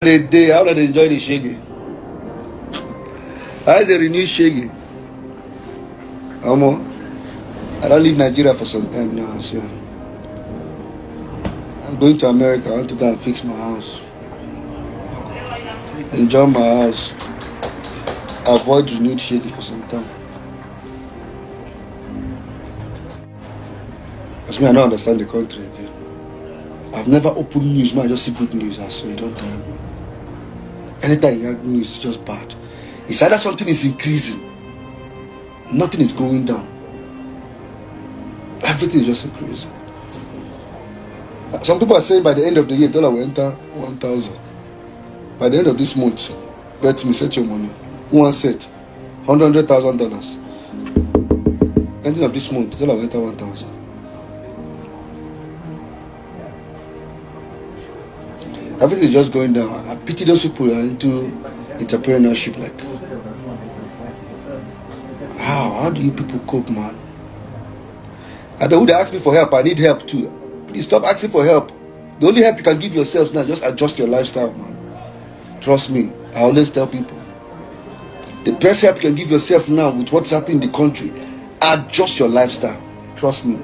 How do they enjoy the shaggy? How is a renewed shaggy? Amo, I don't leave Nigeria for some time now, so I'm going to America. I want to go and fix my house. Enjoy my house. Avoid renewed shaggy for some time. Because me, I don't understand the country again. I've never opened news, man. I just see good news. I swear, don't tell me. Anytime you hear news, it's just bad. It's either something is increasing, nothing is going down. Everything is just increasing. Some people are saying by the end of the year, dollar will enter 1,000. By the end of this month, bet me, set your money. One set, $100,000. Ending of this month, dollar will enter 1,000. Everything is just going down. I pity those people who are into entrepreneurship. Like, how do you people cope, man? I don't would ask me for help. I need help too. Please stop asking for help. The only help you can give yourself now, just adjust your lifestyle, man. Trust me. I always tell people, the best help you can give yourself now with what's happening in the country, adjust your lifestyle. Trust me.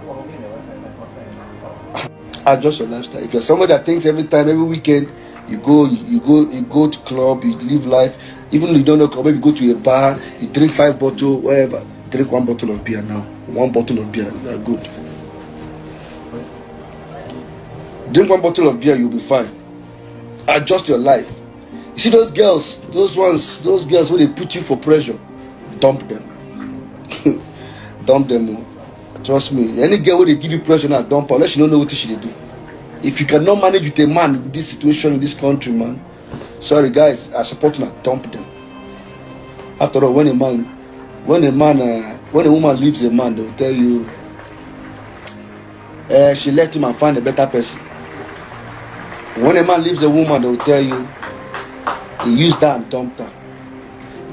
Adjust your lifestyle. If you're somebody that thinks every weekend you go to club, you live life, even if you don't know club, maybe you go to a bar, you drink 5 bottles, whatever, drink 1 bottle of beer now. 1 bottle of beer, you are good. Drink 1 bottle of beer, you'll be fine. Adjust your life. You see those girls, those girls when they put you for pressure, dump them. Dump them. Trust me, any girl when they give you pressure now, dump her, unless you don't know what she do. If you cannot manage with a man with this situation in this country, man, sorry guys, I support you, dump them. After all, when a woman leaves a man, they'll tell you she left him and found a better person. When a man leaves a woman, they'll tell you he used her and dumped her.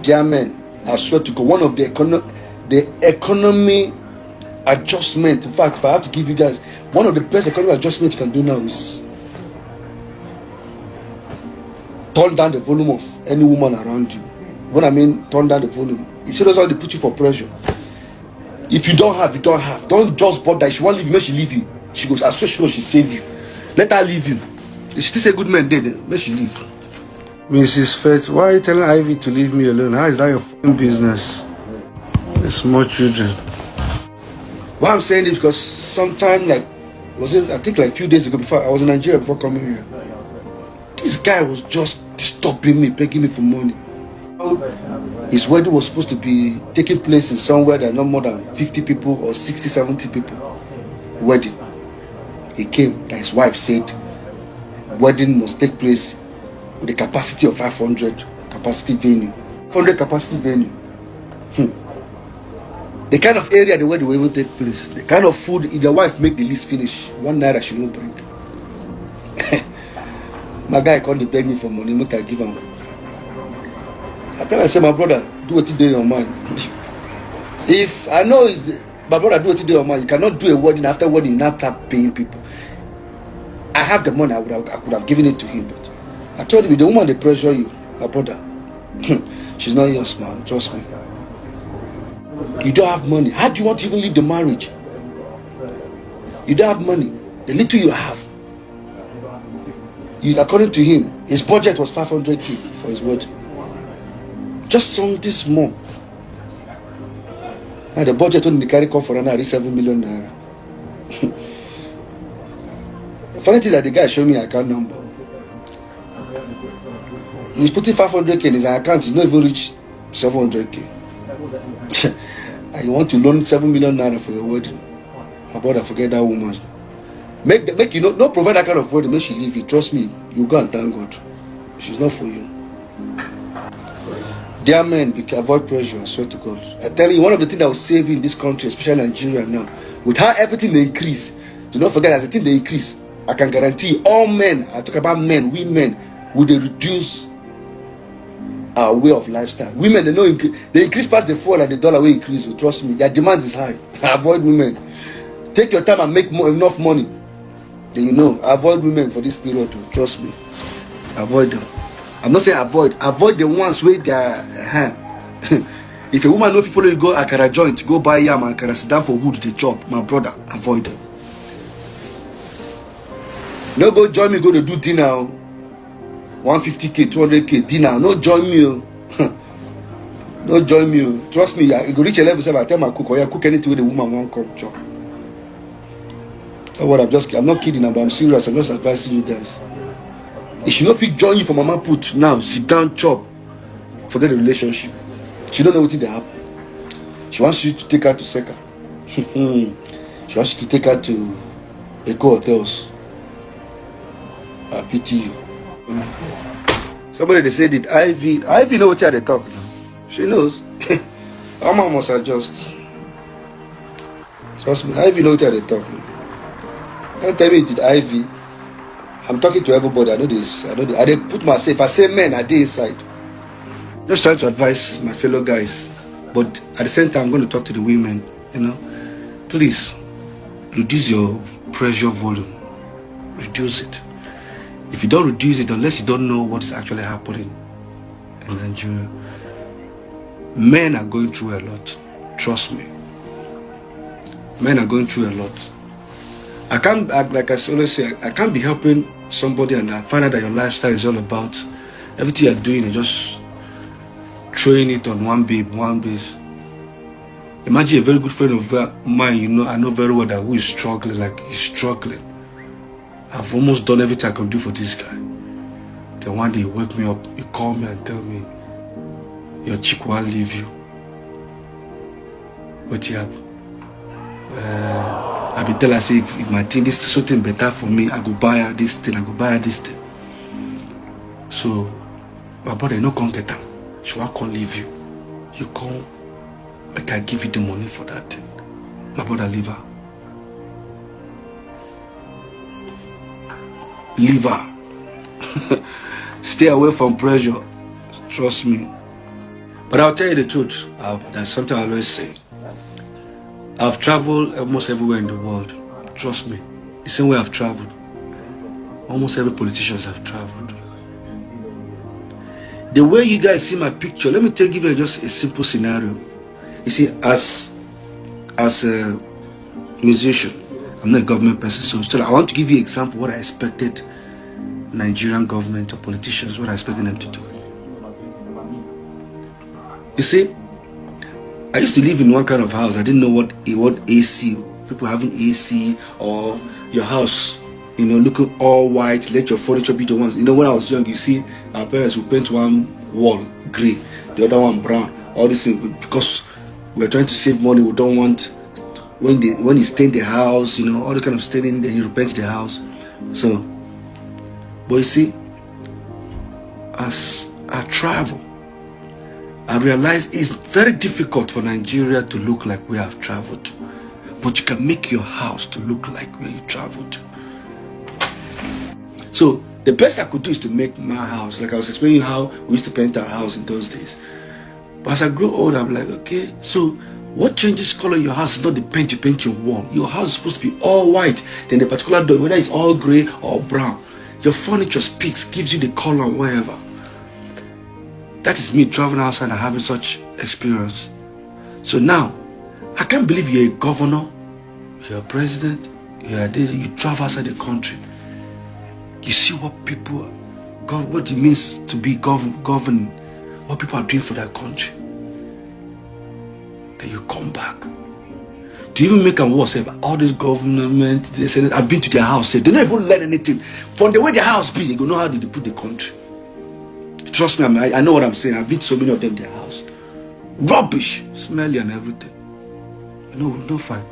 Dear men, I swear to God, one of the economy adjustment. In fact, if I have to give you guys one of the best economic adjustments you can do now is turn down the volume of any woman around you. When I mean turn down the volume, you see those how they put you for pressure. If you don't have, you don't have. Don't just bother. She won't leave you, make she leave you. She goes, I swear she knows she saved you. Let her leave you. If she still say good man dead, make she leave. Mrs. Faith, why are you telling Ivy to leave me alone? How is that your business? The small children. Why I'm saying this because sometime I think like a few days ago, before I was in Nigeria before coming here, this guy was just disturbing me, begging me for money. His wedding was supposed to be taking place in somewhere that not more than 50 people or 60, 70 people. Wedding. He came, that his wife said wedding must take place with a capacity of 500 capacity venue. 500 capacity venue. The kind of area the wedding will even take place, the kind of food, if your wife make the list finish, 1 naira she won't bring. My guy can't beg me for money, make I give him. I tell her, I say, my brother, do what you do in your mind. If I know my brother, do what you do in your mind, you cannot do a wedding after wedding, you now start paying people. I have the money, I could have given it to him, but I told him, the woman they pressure you, my brother, she's not yours, man, trust me. You don't have money. How do you want to even leave the marriage? You don't have money. The little you have. According to him, his budget was 500k for his wedding. Just something small. Now the budget on the carry come for another 7 million naira. The funny thing is that the guy showed me an account number. He's putting 500k in his account. He's not even reached 700k. And you want to loan 7 million naira for your wedding? My brother, forget that woman. Make you not provide that kind of wedding. Make she leave you. Trust me, you go and thank God. She's not for you. Dear men, avoid pressure. I swear to God. I tell you, one of the things that will save you in this country, especially Nigeria now, with how everything they increase. Do not forget, as the thing they increase, I can guarantee all men. I talk about men, women, will they reduce our way of lifestyle. Women, they increase past the fall and the dollar will increase. So trust me, their demand is high. Avoid women. Take your time and make enough money. Then avoid women for this period. Trust me, avoid them. I'm not saying avoid the ones where they are. If a woman know if you follow you go akara joint, go buy yam and akara sit down for wood, the chop, my brother, avoid them. No go join me, go to do dinner. 150k, 200k dinner. No join me. No join me. Trust me, you go reach a level. I tell my cook, or you cook anything with the woman won't come chop. That's what I'm not kidding, but I'm serious. I'm just advising you guys. If she not fit join you for mama put now, sit down chop. Forget the relationship. She don't know what they happen. She wants you to take her to Seka. She wants you to take her to Eco Hotels. I pity you. Somebody they said it. Ivy know what they talk now. She knows. Mama must adjust. Trust me, Ivy know what they talk now. Don't tell me it did Ivy. I'm talking to everybody. I know this. I didn't put myself. I say men, I did inside. Just trying to advise my fellow guys, but at the same time, I'm going to talk to the women. You know, please reduce your pressure volume. Reduce it. If you don't reduce it, unless you don't know what is actually happening in Nigeria, men are going through a lot. Trust me. Men are going through a lot. I can't, like I always say, I can't be helping somebody and I find out that your lifestyle is all about everything you're doing is just throwing it on one base. Imagine a very good friend of mine, you know, I know very well that who is struggling, like he's struggling. I've almost done everything I can do for this guy. Then one day you wake me up, you call me and tell me your chick won't leave you. What you have? I be tell her, say if my thing, this is something better for me, I go buy her this thing, I go buy her this thing. So my brother, you no come get her. She won't come leave you. You come, like I give you the money for that thing. My brother, leave her. Leave her. Stay away from pressure. Trust me. But I'll tell you the truth. That's something I always say. I've traveled almost everywhere in the world. Trust me. The same way I've traveled. Almost every politician have traveled. The way you guys see my picture, let me give you just a simple scenario. You see, as a musician, I'm not a government person, so I want to give you an example of what I expected Nigerian government or politicians, what I expected them to do. You see, I used to live in one kind of house. I didn't know what AC, people having AC, or your house, you know, looking all white, let your furniture be the ones. You know, when I was young, you see, our parents would paint one wall grey, the other one brown, all this thing, because we're trying to save money. We don't want, when you stain the house, you know, all the kind of staining, then you repaint the house. So, but you see, as I travel, I realize it's very difficult for Nigeria to look like we have traveled, but you can make your house to look like where you traveled. So the best I could do is to make my house, like I was explaining how we used to paint our house in those days. But as I grow older, I'm like, okay, so what changes color in your house is not the paint you paint your wall. Your house is supposed to be all white. Then the particular door, whether it's all gray or brown, your furniture speaks, gives you the color wherever. That is me traveling outside and having such experience. So now, I can't believe you're a governor, you're a president, you're this, you travel outside the country. You see what people, what it means to be governed, what people are doing for their country. Then you come back. To even make them worse, all this government, they say, I've been to their house, they don't even learn anything. From the way their house be, they go know how they put the country. Trust me, I know what I'm saying. I've been to so many of them in their house. Rubbish, smelly and everything. You know, no fine.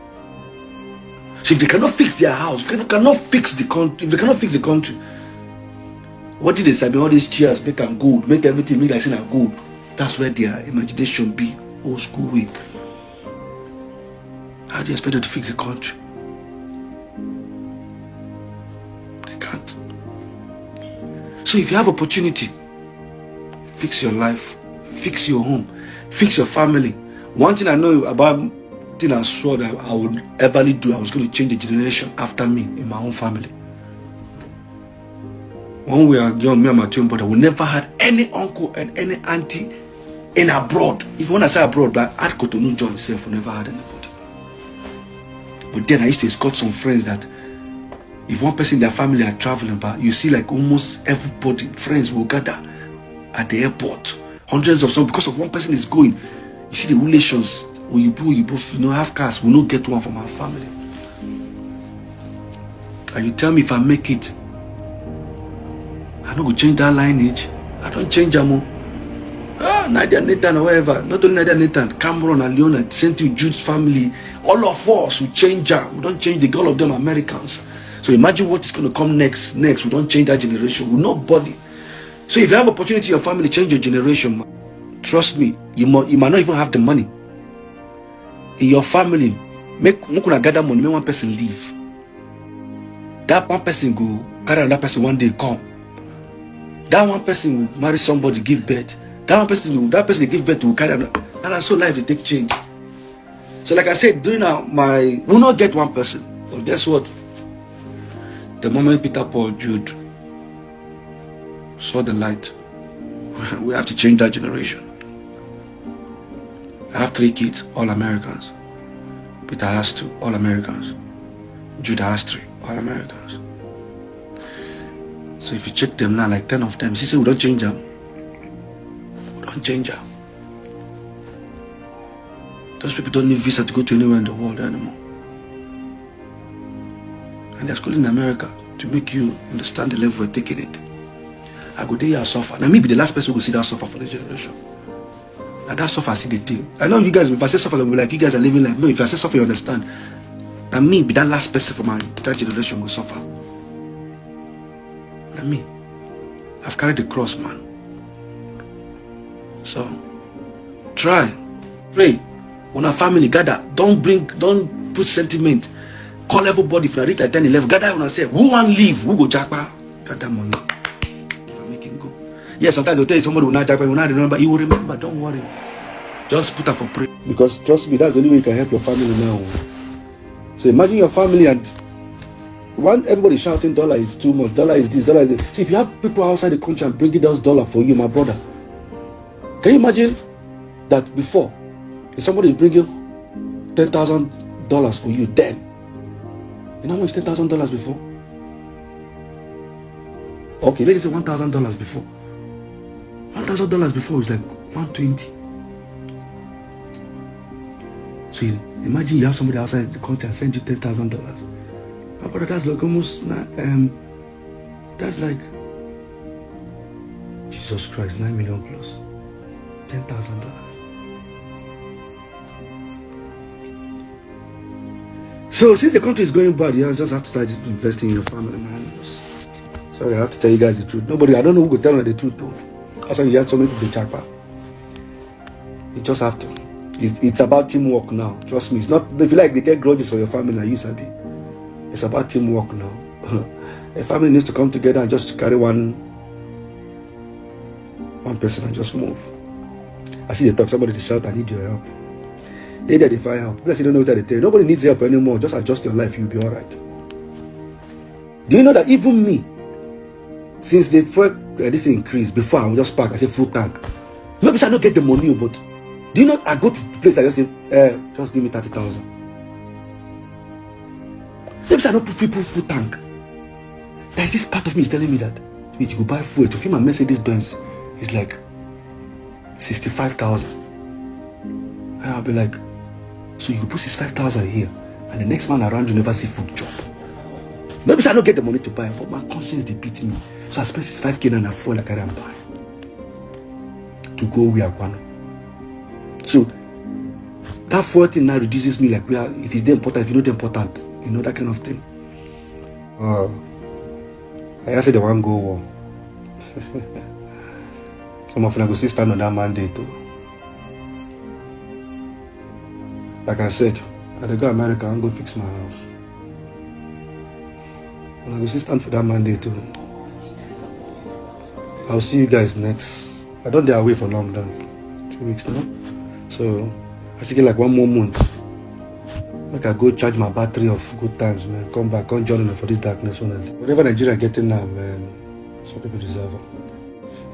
So if they cannot fix their house, if they cannot fix the country, what did they say? All these chairs make them good, make everything make like saying good. That's where their imagination be, old school way. How do you expect them to fix the country? They can't. So if you have opportunity, fix your life, fix your home, fix your family. One thing I know about, thing I swore that I would ever do, I was going to change the generation after me in my own family. When we were young, me and my twin brother, we never had any uncle and any auntie in abroad. If you want to say abroad, but at Cotonou John himself, we never had anybody. But then I used to escort some friends that if one person in their family are traveling, but you see like almost everybody, friends will gather at the airport. Hundreds of some because of one person is going. You see the relations, or you both have cars, we not get one from our family. And you tell me if I make it, I don't go change that lineage. I don't change them. Nadia Nathan or whatever. Not only Nadia Nathan, Cameron and Leona, sent to Jude's family. All of us will change them. We don't change all of them Americans. So imagine what is going to come next. We don't change that generation. We're not body. So if you have opportunity in your family, change your generation. Trust me, you might not even have the money. In your family, make gather money, make one person leave. That one person go carry another person one day come. That one person will marry somebody, give birth. That person they give birth to will carry another. And so life will take change. So like I said, we'll not get one person. But guess what? The moment Peter, Paul, Jude saw the light, we have to change that generation. I have 3 kids, all Americans. Peter has 2, all Americans. Jude has 3, all Americans. So if you check them now, like 10 of them, you see, we don't change them. We don't change them. Those people don't need visa to go to anywhere in the world anymore. And they're schooling in America to make you understand the level we're taking it. I go there, I suffer. Now, me be the last person who will see that suffer for the generation. Now, that suffer, I see the thing. I know you guys, if I say suffer, I'll be like, you guys are living life. No, if I say suffer, you understand. Now, me be that last person for that generation will suffer. Now, me. I've carried the cross, man. So, try. Pray. When a family gather, don't put sentiment. Call everybody if I reach like 10, 11. Gather when I say, who want leave? Who go jackpot? Gather money. If I make him go. Yes, sometimes they'll tell you somebody will not jackpot, will not remember. He will remember, don't worry. Just put her for prayer. Because trust me, that's the only way you can help your family now. So imagine your family and everybody shouting dollar is too much, dollar is this, dollar is this. See, if you have people outside the country and bringing those dollars for you, my brother, can you imagine that before, if somebody is bringing $10,000 for you, then you know how much $10,000 before? Okay, let's say $1,000 before. $1,000 before was like 120. So imagine you have somebody outside the country and send you $10,000. My brother, that's like almost that's like Jesus Christ, 9 million plus. $10,000. So since the country is going bad, you just have to start investing in your family, man. Sorry, I have to tell you guys the truth. I don't know who will tell you the truth though. That's why you have so many people in Chakpa. You just have to. It's about teamwork now. Trust me. It's not, if you like, they get grudges for your family like you, Sabi. It's about teamwork now. A family needs to come together and just carry one person and just move. I see they talk, somebody to shout, I need your help. They find help. People say, don't know what they tell you. Nobody needs help anymore. Just adjust your life, you'll be alright. Do you know that even me, since the first this thing increased, before I would just park, I say full tank. Maybe I don't get the money, but do you know I go to the place I just say, just give me 30,000. Maybe I don't put people full tank. There's this part of me is telling me that you go buy fuel to fill my Mercedes Benz. It's like 65,000. And I'll be like, so you put 65,000 here, and the next man around you never see food job. Maybe I don't get the money to buy, but my conscience they beat me. So I spend 65K and I feel like I can buy to go where I want. So that 14 now reduces me like if it's important, if it's not important, you know, that kind of thing. I said the one go war. Some of them go still stand on that mandate too. Like I said, I go America and go fix my house. And I will still stand for that mandate too. I'll see you guys next. I don't dare away for long then. 2 weeks now. So I still get like 1 more month. Like I go charge my battery of good times, man. Come back, come join me for this darkness one. Whatever Nigeria getting now, man. Some people deserve them.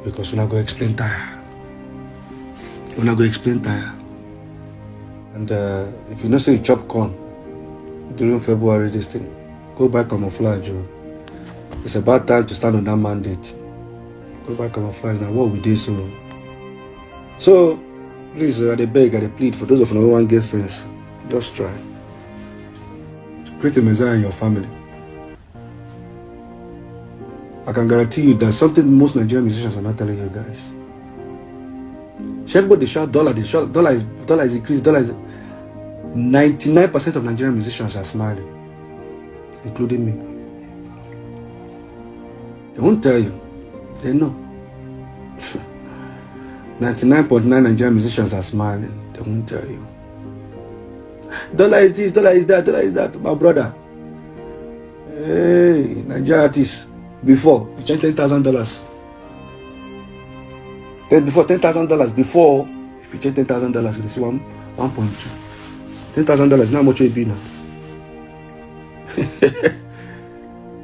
Because we're not going to explain tire. We're not going to explain tire. And if you know say you chop corn during February this thing, go buy camouflage. It's about time to stand on that mandate. Go buy camouflage. Now what we do so please, I beg, I plead for those of you who want to get sense, just try to create a Messiah in your family. I can guarantee you that something most Nigerian musicians are not telling you guys. Everybody shout dollar, dollar is increased, dollar is 99% of Nigerian musicians are smiling, including me. They won't tell you. They know. 99.9 Nigerian musicians are smiling. They won't tell you. Dollar is this, dollar is that, dollar is that. My brother. Hey, Nigerian artists. Before, you charge $10,000. Before $10,000. Before, if you charge $10,000, you see 1.2. $10,000 now much it be now.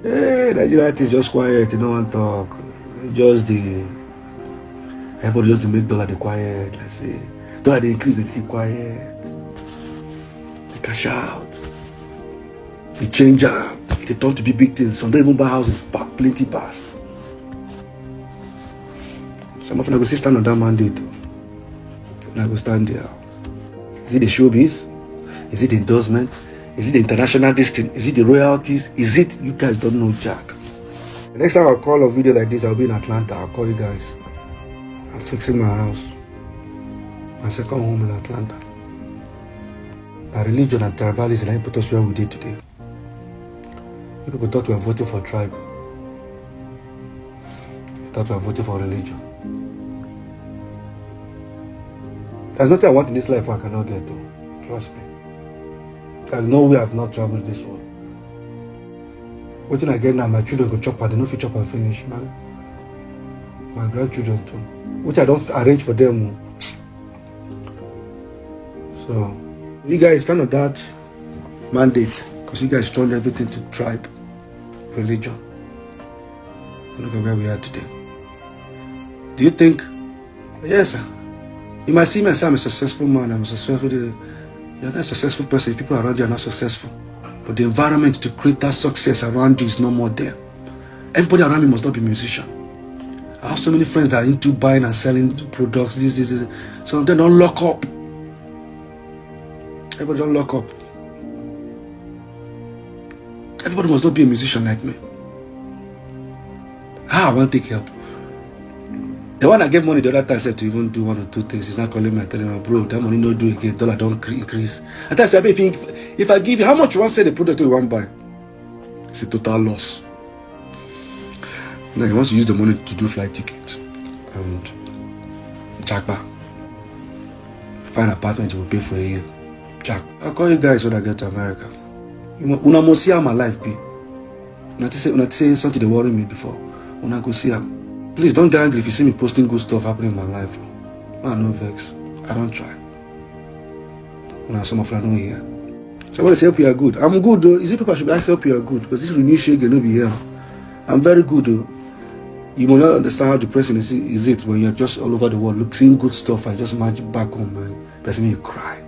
Hey, Nigerian artists just quiet. You don't want to talk. Just the. Everybody just to make dollar the quiet, let's say. Dollar they increase, they see quiet. They cash out. They change up. They turn to be big things. Some don't even buy houses, plenty pass. Some of them will still stand on that mandate. And I will stand there. Is it the showbiz? Is it the endorsement? Is it the international district? Is it the royalties? Is it you guys don't know Jack? The next time I call a video like this, I'll be in Atlanta. I'll call you guys. I'm fixing my house. My second home in Atlanta. The religion and tribalism and put us where we did today. People thought we were voting for tribe. They thought we were voting for religion. There's nothing I want in this life I cannot get to. Trust me. There's no way I've not traveled this world. What thing I get now, my children go chop and they don't fit chop and finish, man. My grandchildren too. Which I don't arrange for them. So, you guys stand on that mandate because you guys turned everything to tribe, religion. And look at where we are today. Do you think, yes, sir, you might see me and say I'm a successful man, I'm a successful, you're not a successful person if people around you are not successful. But the environment to create that success around you is no more there. Everybody around me must not be a musician. I have so many friends that are into buying and selling products, this. Some of them don't lock up. Everybody don't lock up. Everybody must not be a musician like me. How I want to take help. The one I gave money the other time said to even do one or two things. He's not calling me and telling me, bro, that money no do again, dollar don't increase. And I said, if I give you, how much you want to sell the product you want to buy? It's a total loss. Now he wants to use the money to do flight ticket and jackpot. Find an apartment he will pay for a year. Jack, I'll call you guys when I get to America. Una must see how my life be. Una say something that worry me before. Una go see how. Please don't get angry if you see me posting good stuff happening in my life. I no vex. I don't try. Una some of you know here. Somebody say hope you are good. I'm good though. Is it people should ask hope you are good? Because this renew shake will be here. I'm very good though. You will not understand how depressing is it when you're just all over the world seeing good stuff and just imagine back home, man. Person you cry.